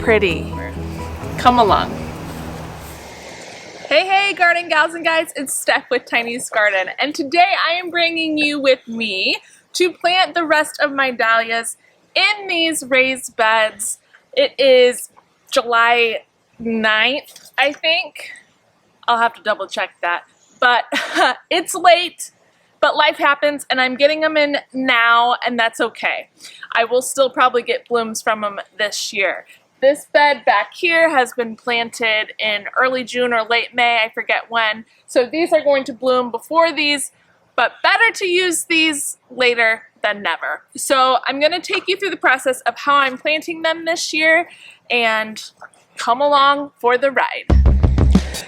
pretty. Come along. Hey garden gals and guys, it's Steph with Tiny's Garden, and today I am bringing you with me to plant the rest of my dahlias in these raised beds. It is July 9th, I think. I'll have to double check that, but it's late, but life happens and I'm getting them in now, and that's okay. I will still probably get blooms from them this year. This bed back here has been planted in early June or late May, I forget when. So these are going to bloom before these, but better to use these later than never. So I'm going to take you through the process of how I'm planting them this year, and come along for the ride.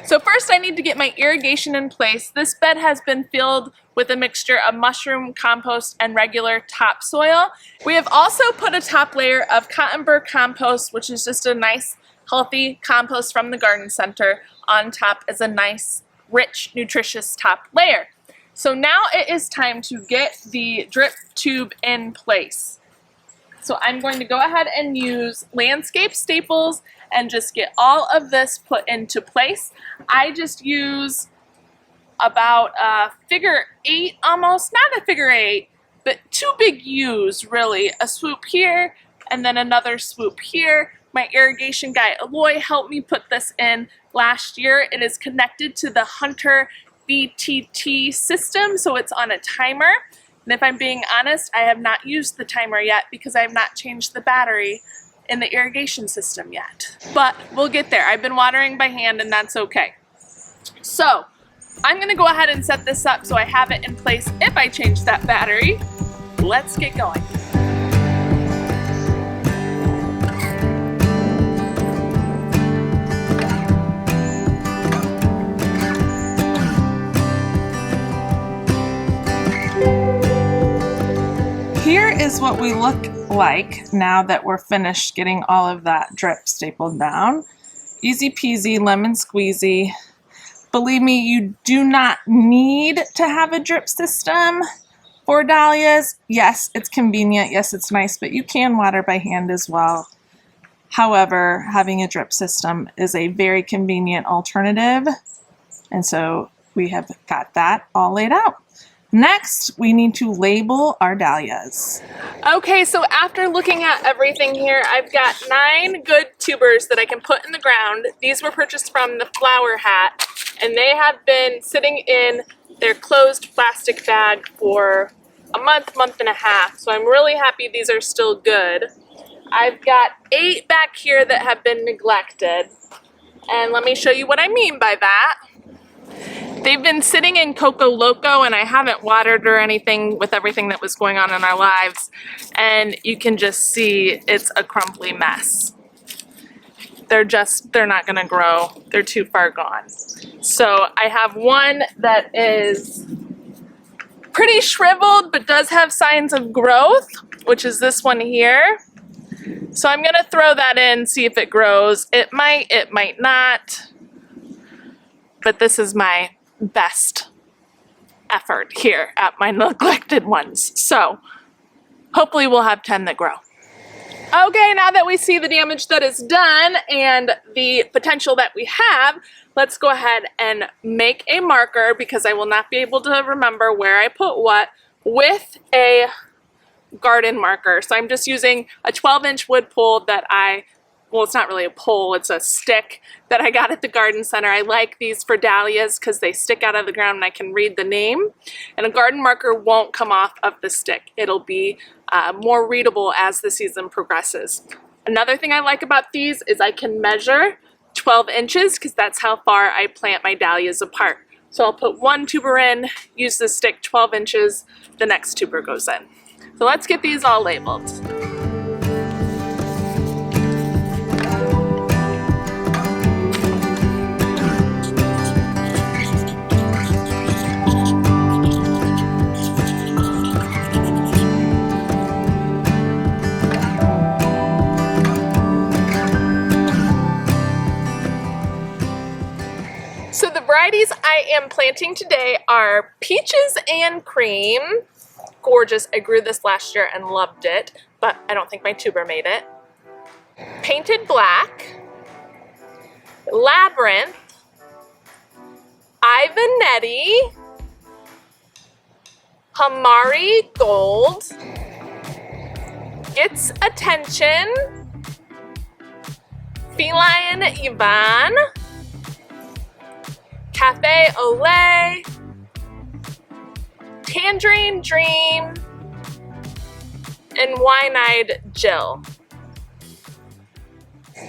So first I need to get my irrigation in place. This bed has been filled with a mixture of mushroom, compost, and regular topsoil. We have also put a top layer of cotton burr compost, which is just a nice, healthy compost from the garden center, on top as a nice, rich, nutritious top layer. So now it is time to get the drip tube in place. So I'm going to go ahead and use landscape staples and just get all of this put into place. I just use about a figure 8 almost, not a figure 8, but 2 big U's really. A swoop here and then another swoop here. My irrigation guy Aloy helped me put this in last year. It is connected to the Hunter VTT system, so it's on a timer. And if I'm being honest, I have not used the timer yet because I have not changed the battery in the irrigation system yet. But we'll get there. I've been watering by hand and that's okay. So I'm gonna go ahead and set this up so I have it in place if I change that battery. Let's get going. Here is what we look like now that we're finished getting all of that drip stapled down. Easy peasy, lemon squeezy. Believe me, you do not need to have a drip system for dahlias. Yes, it's convenient. Yes, it's nice, but you can water by hand as well. However, having a drip system is a very convenient alternative, and so we have got that all laid out. Next, we need to label our dahlias. Okay, so after looking at everything here, I've got 9 good tubers that I can put in the ground. These were purchased from the Flower Hat, and they have been sitting in their closed plastic bag for a month, month and a half. So I'm really happy these are still good. I've got 8 back here that have been neglected. And let me show you what I mean by that. They've been sitting in Coco Loco, and I haven't watered or anything with everything that was going on in our lives. And you can just see it's a crumbly mess. They're not gonna grow. They're too far gone. So I have one that is pretty shriveled, but does have signs of growth, which is this one here. So I'm gonna throw that in, see if it grows. It might not. But this is my best effort here at my neglected ones. So hopefully we'll have 10 that grow. Okay, now that we see the damage that is done and the potential that we have, let's go ahead and make a marker, because I will not be able to remember where I put what, with a garden marker. So I'm just using a 12-inch wood pole that well, it's not really a pole, it's a stick that I got at the garden center. I like these for dahlias because they stick out of the ground and I can read the name. And a garden marker won't come off of the stick. It'll be more readable as the season progresses. Another thing I like about these is I can measure 12 inches because that's how far I plant my dahlias apart. So I'll put 1 tuber in, use the stick 12 inches, the next tuber goes in. So let's get these all labeled. So the varieties I am planting today are Peaches and Cream. Gorgeous. I grew this last year and loved it, but I don't think my tuber made it. Painted Black, Labyrinth, Ivanetti, Hamari Gold, Gets Attention, Feline Yvonne, Cafe Olay, Tangerine Dream, and Wine-Eyed Jill.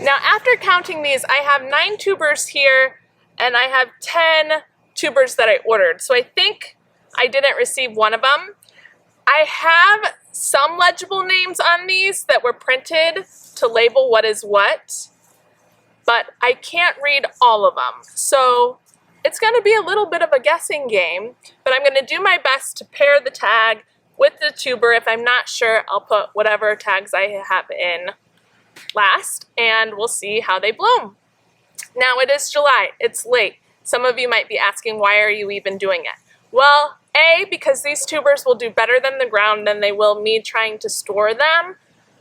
Now, after counting these, I have 9 tubers here, and I have 10 tubers that I ordered. So I think I didn't receive one of them. I have some legible names on these that were printed to label what is what, but I can't read all of them. So it's going to be a little bit of a guessing game, but I'm going to do my best to pair the tag with the tuber. If I'm not sure, I'll put whatever tags I have in last, and we'll see how they bloom. Now, it is July. It's late. Some of you might be asking, why are you even doing it? Well, A, because these tubers will do better than the ground than they will me trying to store them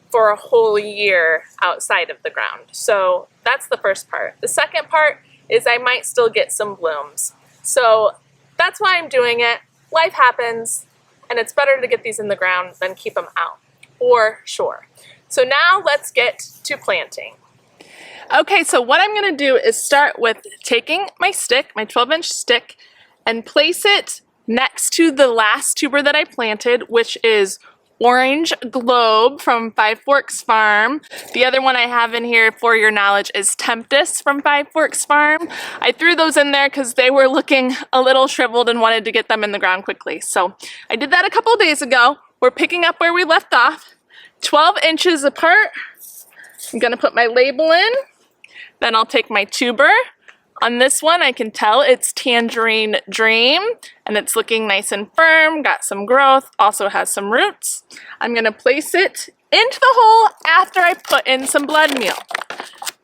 for a whole year outside of the ground. So that's the first part. The second part is I might still get some blooms. So that's why I'm doing it. Life happens, and it's better to get these in the ground than keep them out, for sure. So now let's get to planting. Okay, so what I'm gonna do is start with taking my stick, my 12-inch stick, and place it next to the last tuber that I planted, which is Orange Globe from Five Forks Farm. The other one I have in here, for your knowledge, is Tempest from Five Forks Farm. I threw those in there because they were looking a little shriveled and wanted to get them in the ground quickly. So I did that a couple of days ago. We're picking up where we left off, 12 inches apart. I'm gonna put my label in, then I'll take my tuber. On this one, I can tell it's Tangerine Dream, and it's looking nice and firm, got some growth, also has some roots. I'm gonna place it into the hole after I put in some blood meal.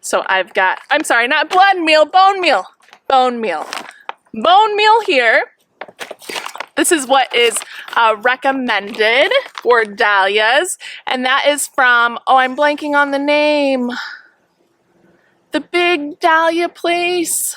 So I've got, I'm sorry, not blood meal, bone meal. Bone meal. Bone meal here. This is what is recommended for Dahlias, and that is from, oh, I'm blanking on the name. The big dahlia place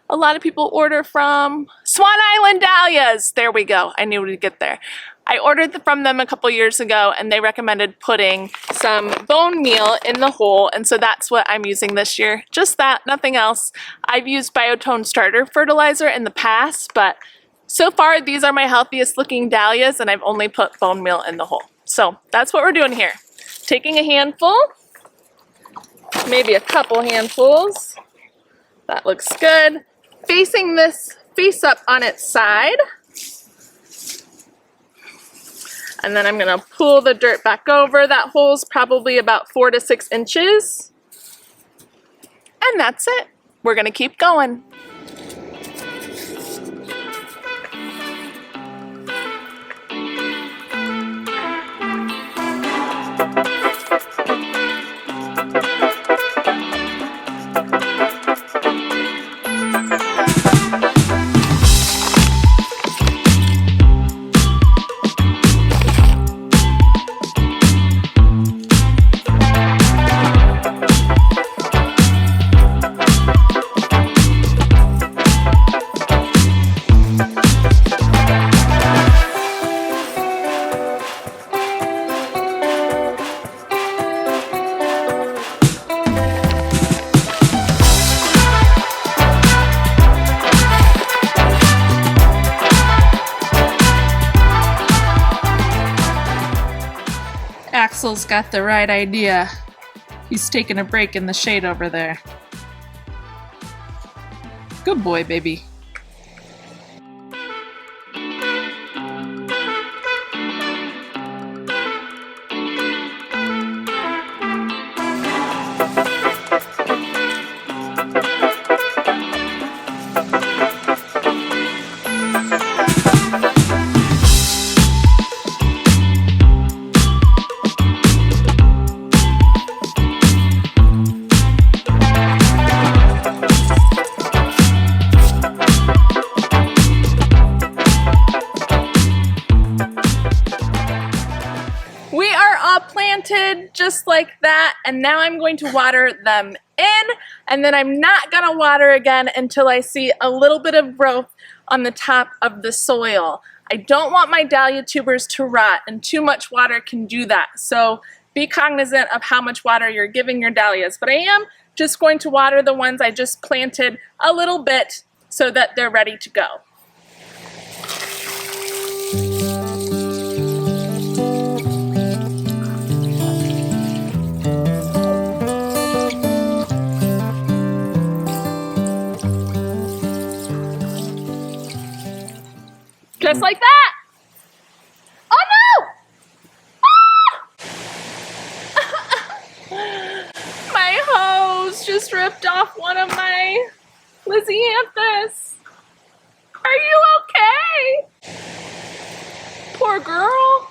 a lot of people order from. Swan Island Dahlias. There we go. I knew we'd get there. I ordered from them a couple years ago, and they recommended putting some bone meal in the hole, and so that's what I'm using this year. Just that, nothing else. I've used Biotone starter fertilizer in the past, but so far these are my healthiest looking dahlias, and I've only put bone meal in the hole. So that's what we're doing here. Taking a handful, maybe a couple handfuls. That looks good. Facing this face up on its side. And then I'm gonna pull the dirt back over. That hole's probably about 4 to 6 inches. And that's it. We're gonna keep going. Axel's got the right idea. He's taking a break in the shade over there. Good boy, baby. just like that, and now I'm going to water them in, and then I'm not gonna water again until I see a little bit of growth on the top of the soil. I don't want my dahlia tubers to rot, and too much water can do that. So be cognizant of how much water you're giving your dahlias. But I am just going to water the ones I just planted a little bit so that they're ready to go. Just like that. Oh no! Ah! My hose just ripped off one of my Lysianthus. Are you okay? Poor girl.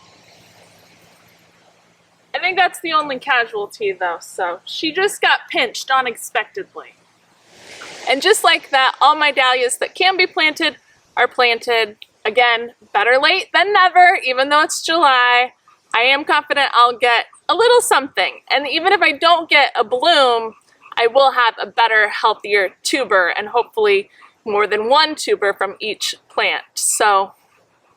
I think that's the only casualty though, so she just got pinched unexpectedly. And just like that, all my dahlias that can be planted are planted. Again, better late than never, even though it's July. I am confident I'll get a little something. And even if I don't get a bloom, I will have a better, healthier tuber, and hopefully more than one tuber from each plant. So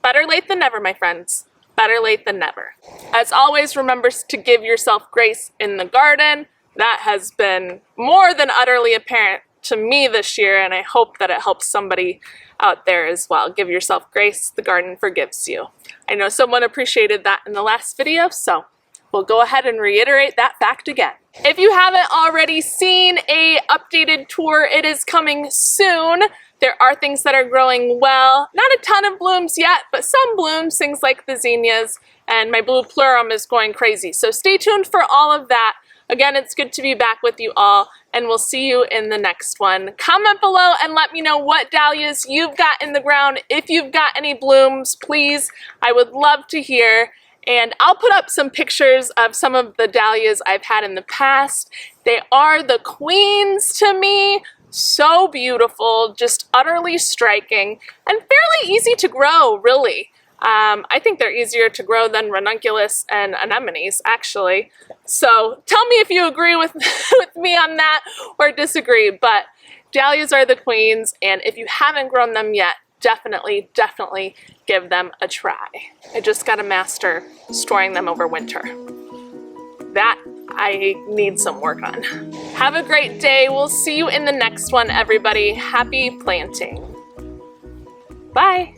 better late than never, my friends. Better late than never. As always, remember to give yourself grace in the garden. That has been more than utterly apparent to me this year, and I hope that it helps somebody out there as well. Give yourself grace, the garden forgives you. I know someone appreciated that in the last video, so we'll go ahead and reiterate that fact again. If you haven't already seen a updated tour, it is coming soon. There are things that are growing well. Not a ton of blooms yet, but some blooms, things like the zinnias, and my blue plurum is going crazy. So stay tuned for all of that. Again, it's good to be back with you all, and we'll see you in the next one. Comment below and let me know what dahlias you've got in the ground. If you've got any blooms, please, I would love to hear. And I'll put up some pictures of some of the dahlias I've had in the past. They are the queens to me. So beautiful, just utterly striking, and fairly easy to grow, really. I think they're easier to grow than ranunculus and anemones, actually. So tell me if you agree with, with me on that or disagree, but dahlias are the queens, and if you haven't grown them yet, definitely give them a try. I just gotta master storing them over winter. That I need some work on. Have a great day. We'll see you in the next one, everybody. Happy planting. Bye.